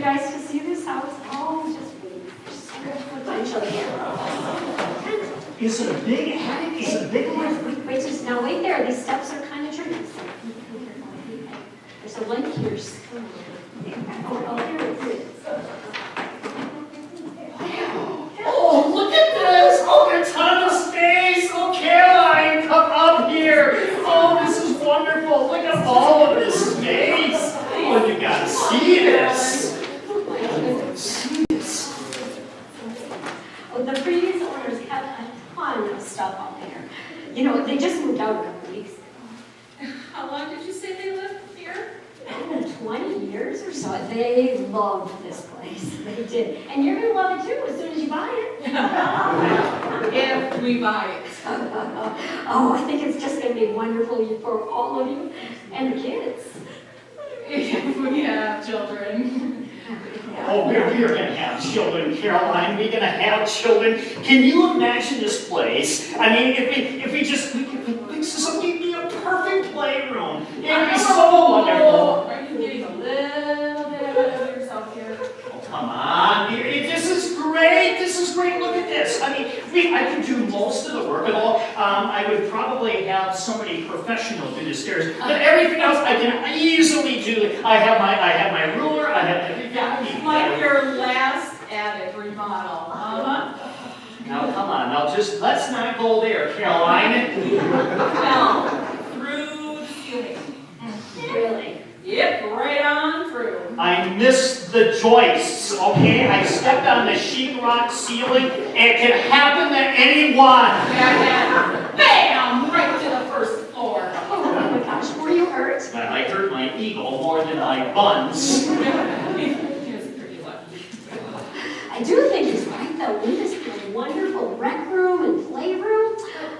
you guys to see this house. Oh, just wait. There's so much potential here. Is it a big attic? Is it a big one? Wait, just now wait there. These steps are kind of tricky. There's a link here. Oh, here it is. Oh, look at this! Oh, a ton of space! Oh, Caroline, come up here! Oh, this is wonderful! Look at all of this space! Oh, you gotta see this! See this? Oh, the previous owners had a ton of stuff out there. You know, they just moved out a couple weeks ago. How long did you say they lived here? 20 years or so. They loved this place. They did. And you're going to love it too as soon as you buy it. If we buy it. Oh, I think it's just going to be wonderful for all of you and the kids. If we have children. Oh, we're going to have children, Caroline. We're going to have children. Can you imagine this place? I mean, if we could fix this up, it'd be a perfect playroom. It'd be so wonderful. Are you getting a little bit ahead of yourself here? Oh, come on. This is great. This is great. Look at this. I mean, I can do most of the work at all. I would probably have somebody professional do the stairs, but everything else I can easily do. I have my ruler. I have everything. Like your last attic remodel. Now, come on. Now, let's not go there, Caroline. Well, through the ceiling. Really? Yep, right on through. I missed the joists, okay? I stepped on the sheetrock ceiling. It can happen to anyone. Yeah. Bam! Right to the first floor. Oh my gosh, were you hurt? I hurt my ego more than my buns. I do think he's right though. Wouldn't this be a wonderful rec room and playroom?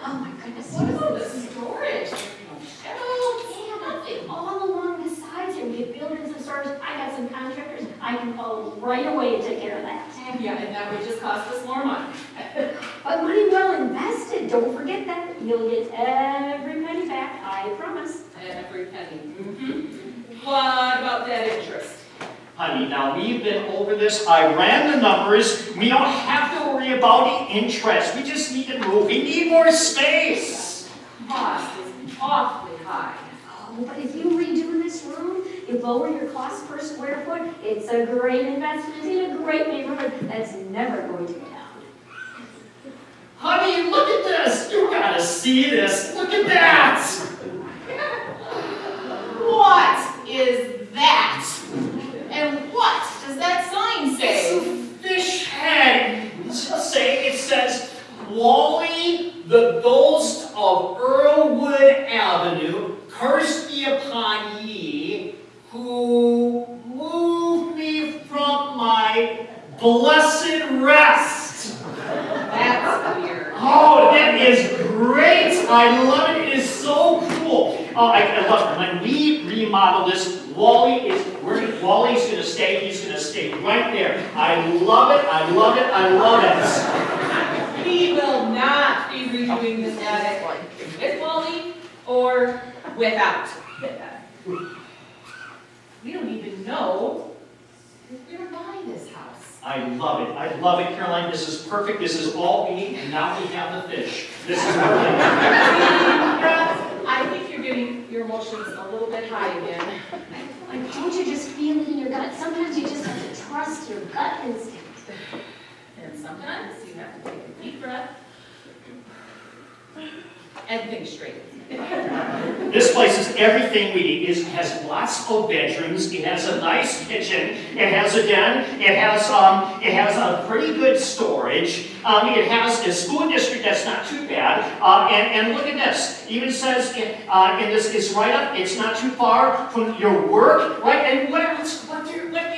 Oh my goodness. What about the storage? All along the sides here, we get buildings and storage. I got some contractors. I can call right away and take care of that. Yeah, and that would just cost us more money. But money well invested. Don't forget that. You'll get every penny back. I promise. Every penny. What about that interest? Honey, now we've been over this. I ran the numbers. We don't have to worry about the interest. We just need to move. We need more space. Cost is awfully high. Oh, but if you redo this room, you lower your cost per square foot. It's a great investment in a great neighborhood that's never going to go down. Honey, look at this. You gotta see this. Look at that. What is that? And what does that sign It's say? a fish head. It says, Wally, the ghost of Earlwood Avenue, curse be upon ye, who moved me from my blessed rest. That's weird. Oh, that is great. I love it. It is so cool. Oh, I love it. When we remodel this, Wally's going to stay. He's going to stay right there. I love it. I love it. I love it. We will not be redoing this attic with Wally or without. We don't even know if we're going to buy this house. I love it. I love it, Caroline. This is perfect. This is all we need, and now we have the fish. This is perfect. I think you're getting your emotions a little bit high again. Like, don't you just feel it in your gut? Sometimes you just have to trust your gut instinct. And sometimes you have to take a deep breath and think straight. This place is everything we need. It has lots of bedrooms. It has a nice kitchen. It has a den. It has a pretty good storage. It has a school district that's not too bad. And look at this. It even says in this, it's right up. It's not too far from your work, right? And what else? What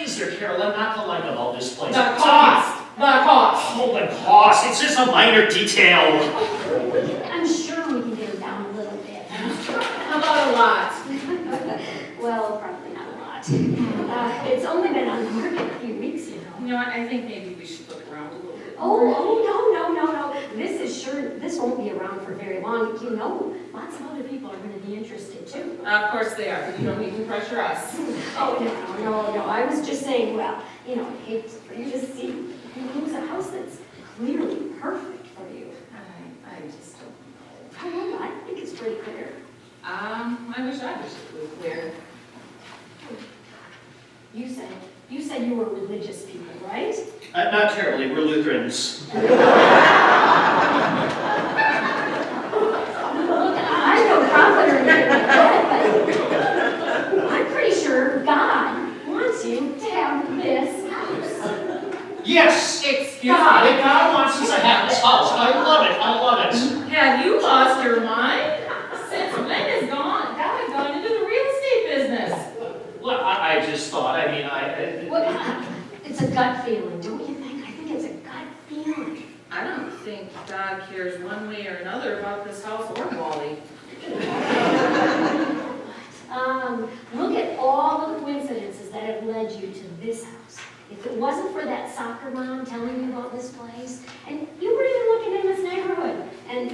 is there, Carolyn? Not to like about this place. The cost. The cost. Oh, the cost. It's just a minor detail. I'm sure we can get it down a little bit. How about a lot? Well, probably not a lot. It's only been on the market a few weeks, you know. You know what? I think maybe we should look around a little bit. Oh, no. This won't be around for very long. You know, lots of other people are going to be interested too. Of course they are. You don't need to pressure us. Oh, no. I was just saying, well, You know, I hate for you to see you lose a house that's clearly perfect for you. I just don't know. I don't know, I think it's pretty clear. I wish I was clear. You said you were religious people, right? Not terribly, we're Lutherans. Look, I'm no prophet or anything like that, but I'm pretty sure God wants you to have this house. Yes! Excuse God, me? and God wants us to have this house. I love it, I love it. Have you lost your mind? Since when has God gone into the real estate business? Well, I just thought, Well, it's a gut feeling, don't you think? I think it's a gut feeling. I don't think God cares one way or another about this house or Wally. Look at all the coincidences that have led you to this house. If it wasn't for that soccer mom telling you about this place, and you were even looking in this neighborhood, and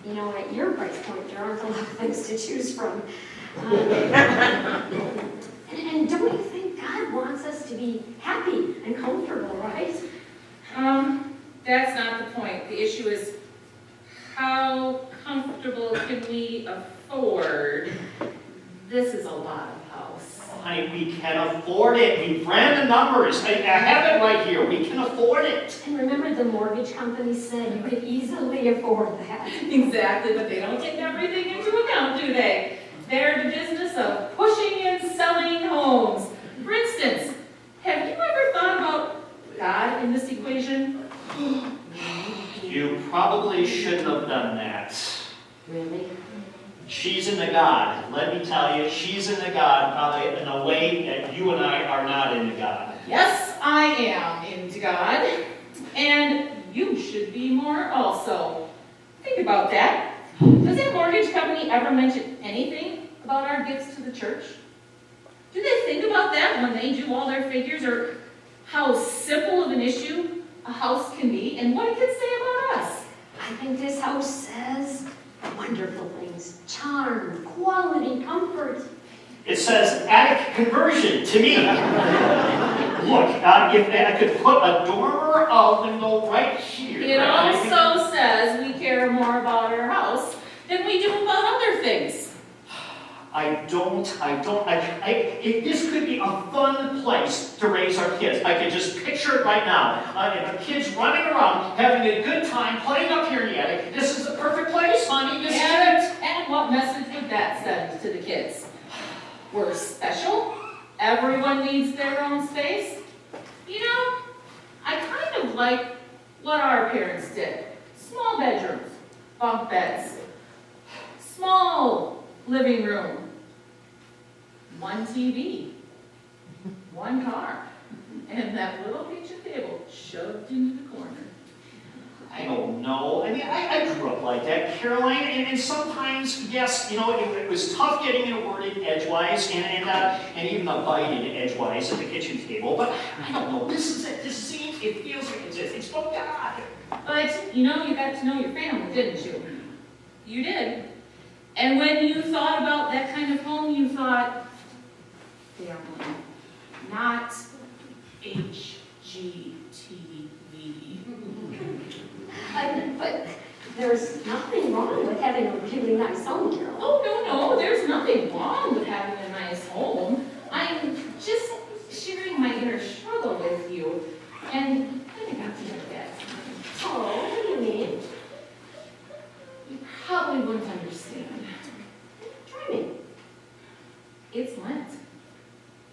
you know, at your price point, there aren't a lot of things to choose from. And don't you think God wants us to be happy and comfortable, right? That's not the point. The issue is how comfortable can we afford? This is a lot of house. honey, we can afford it. We ran the numbers. I have it right here. We can afford it. And remember the mortgage company said you could easily afford that. Exactly, but they don't take everything into account, do they? They're the business of pushing and selling homes. For instance, have you ever thought about God in this equation? You probably shouldn't have done that. Really? She's into God. Let me tell you, she's into God probably in a way that you and I are not into God. Yes, I am into God, and you should be more also. Think about that. Does that mortgage company ever mention anything about our gifts to the church? Do they think about that when they do all their figures, or how simple of an issue a house can be, and what it can say about us? I think this house says wonderful things. Charm, quality, comfort. It says attic conversion to me. Look, if I could put a dormer window right here. It also says we care more about our house than we do about other things. If this could be a fun place to raise our kids, I could just picture it right now. The kids running around, having a good time, playing up here in the attic. This is the perfect place, honey. This is it. And what message would that send to the kids? We're special. Everyone needs their own space. You know, I kind of like what our parents did. Small bedrooms, bunk beds, small living room, one TV, one car, and that little kitchen table shoved into the corner. I don't know. I mean, I grew up like that, Caroline, and sometimes, yes, you know, it was tough getting a word in edgewise, and even a bite in edgewise at the kitchen table, but I don't know. This is it. This seems, it feels like it's from God. But, you know, you got to know your family, didn't you? You did. And when you thought about that kind of home, you thought, family, not HGTV. But there's nothing wrong with having a really nice home, Carol. Oh, no, there's nothing wrong with having a nice home. I'm just sharing my inner struggle with you. And I got to know that. Oh, what do you mean? You probably wouldn't understand. Try me. It's Lent.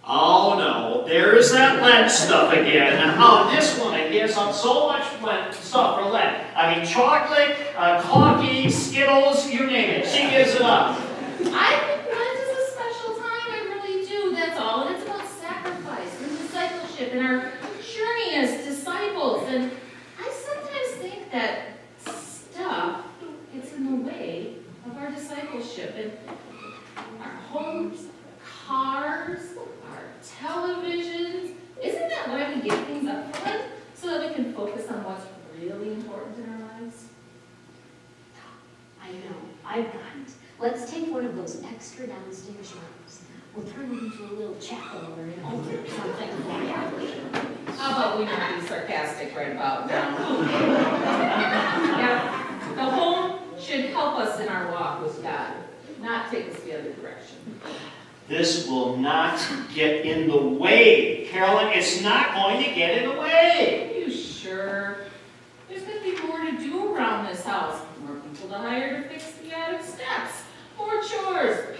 Oh no, there's that Lent stuff again. Oh, this woman gives up so much Lent stuff for Lent. I mean, chocolate, coffee, Skittles, you name it. She gives it up. I think Lent is a special time, I really do, that's all. And it's about sacrifice and discipleship and our journey as disciples. And I sometimes think that stuff gets in the way of our discipleship. And our homes, cars, our televisions. Isn't that why we give things up for Lent? So that we can focus on what's really important in our lives? I know, I've got it. Let's take one of those extra downstairs rooms. we'll turn it into a little chapel or an altar or something for you. How about we not be sarcastic right about now? Yeah, the home should help us in our walk with God, not take us the other direction. This will not get in the way. Carolyn, it's not going to get in the way. Are you sure? There's going to be more to do around this house. More people to hire to fix the attic steps. More chores.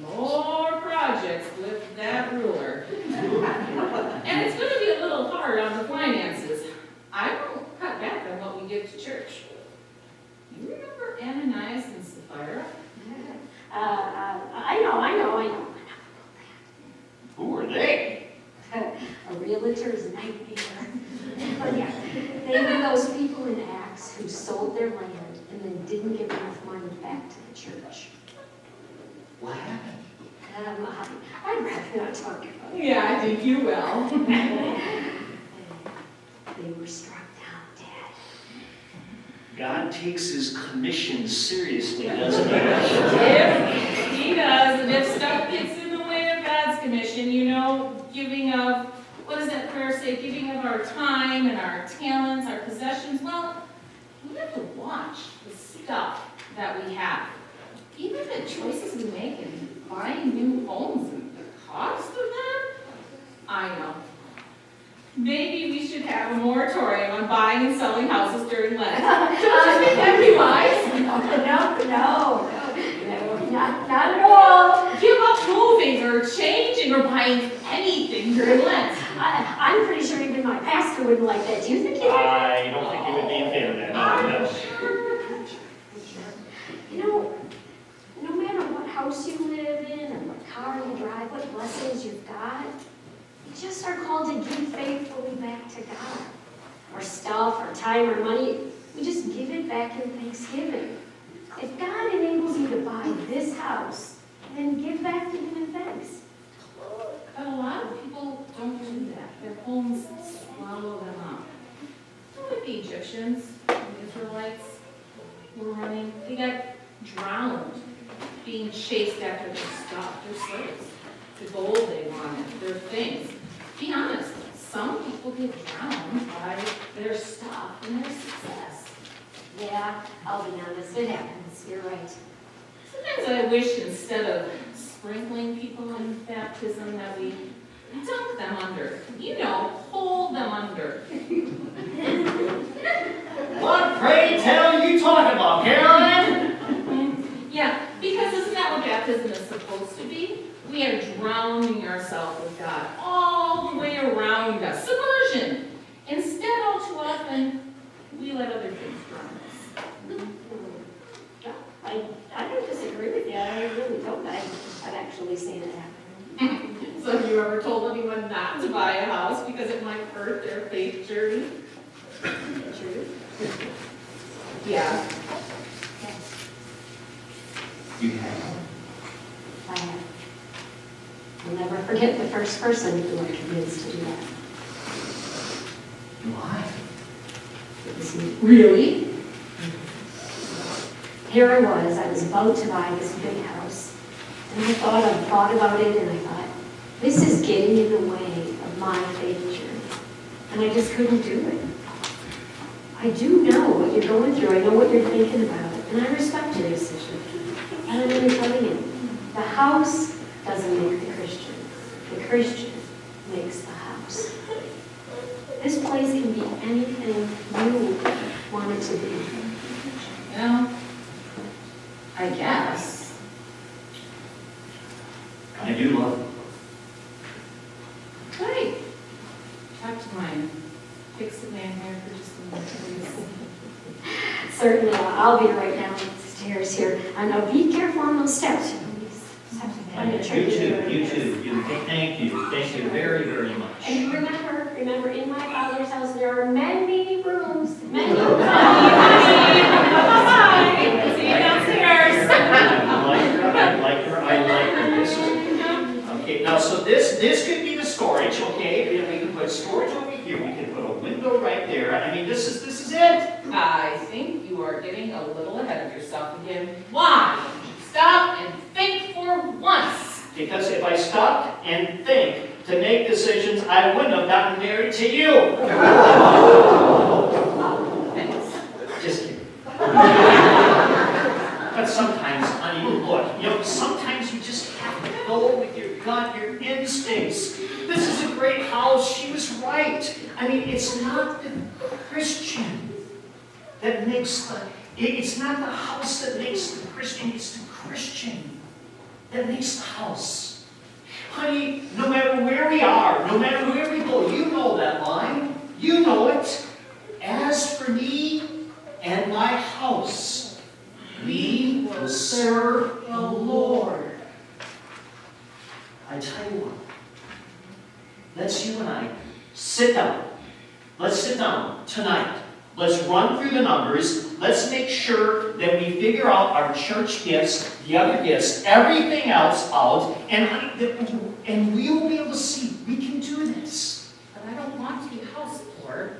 More projects with that ruler. And it's going to be a little hard on the finances. I won't cut back on what we give to church. You remember Ananias and Sapphira? I know. Who are they? A realtor's nightmare. But yeah, they were those people in Acts who sold their land and then didn't give enough money back to the church. What happened? I'd rather not talk about it. Yeah, I think you will. They were struck down dead. God takes his commission seriously, doesn't he? If he does, and if stuff gets in the way of God's commission, you know, giving of, what does that prayer say? Giving of our time and our talents, our possessions. Well, we have to watch the stuff that we have. Even the choices we make in buying new homes and the cost of them. I know. Maybe we should have a moratorium on buying and selling houses during Lent. Don't you think that'd be wise? No, not at all. Give up moving or changing or buying anything during Lent. I'm pretty sure even my pastor wouldn't like that. Do you think he would? I don't think he would be a fan of that. No. You know, no matter what house you live in or what car you drive, what blessings you've got, you just are called to give faithfully back to God. Our stuff, our time, our money, we just give it back in thanksgiving. If God enables you to buy this house, then give back to him in thanks. But a lot of people don't do that. Their homes swallow them up. Like the Egyptians, the Israelites were running. They got drowned, being chased after their stuff, their slaves, the gold they wanted, their things. Be honest, some people get drowned by their stuff and their success. Yeah, I'll be honest, it happens. You're right. Sometimes I wish instead of sprinkling people in baptism that we dunk them under. You know, hold them under. What, pray tell, you talking about, Carolyn? Yeah, because isn't that what baptism is supposed to be? We are drowning ourselves with God all the way around us. Submersion. Instead, all too often, we let other things drown us. I don't disagree with you. I really don't. I've actually seen it happen. So have you ever told anyone not to buy a house because it might hurt their faith journey? True. Yeah. Yes, You have. I have. I'll never forget the first person who I convinced to do that. Why? It was me. Really? Here I was about to buy this big house. And I thought about it, and I thought, this is getting in the way of my faith journey. And I just couldn't do it. I do know what you're going through. I know what you're thinking about. And I respect your decision. And I'm going to tell you, the house doesn't make the Christian. The Christian makes the house. This place can be anything you want it to be. Well, I guess. I do love it. Right. Talk to my fix-it man here for just a minute, please. Certainly, I'll be right down the stairs here. I know, be careful on those steps. You too. Thank you very, very much. And remember, in my Father's house there are many rooms. Many rooms. Bye-bye. See you downstairs. I like her. This is, okay, now, so this could be the storage, okay? We can put storage over here. We can put a window right there. I mean, this is it. I think you are getting a little ahead of yourself again. Why? Stop and think for once. Because if I stop and think to make decisions, I wouldn't have gotten married to you. Just kidding. But sometimes, honey, look, sometimes you just have to go with your gut, your instincts. This is a great house. She was right. I mean, it's not the Christian that makes it's not the house that makes the Christian, it's the Christian that makes the house. Honey, no matter where we are, no matter where we go, you know that line. You know it. As for me and my house, we will serve the Lord. I tell you what, let's you and I sit down. Let's sit down tonight. Let's run through the numbers. Let's make sure that we figure out our church gifts, the other gifts, everything else out, and we will be able to see we can do this. But I don't want to be house poor.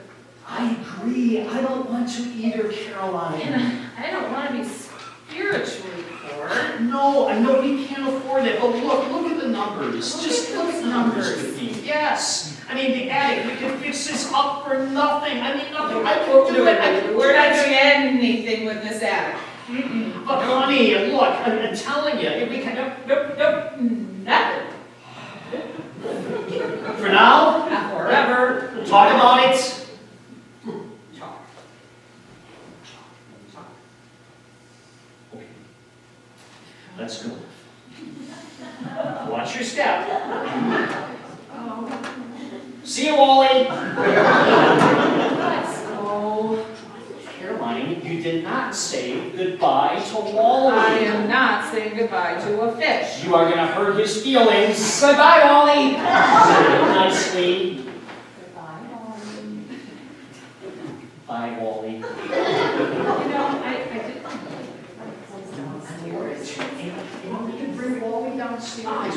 I agree. I don't want to either, Caroline. And I don't want to be spiritually poor. No, I know we can't afford it, but look at the numbers. Just look at the numbers with me. Yes. I mean, the attic, we can fix this up for nothing. I mean, nothing. I can do it. We're not doing anything with this attic. But honey, look, I'm telling you, if we can, Nothing. for now, Not forever. talk about it. Talk. Okay. Let's go. Watch your step. See you, Wally. Let's go. Caroline, you did not say goodbye to Wally. I am not saying goodbye to a fish. You are going to hurt his feelings. Goodbye, Wally. Nicely. Goodbye, Wally. Bye, Wally. I did. You want me to bring Wally downstairs?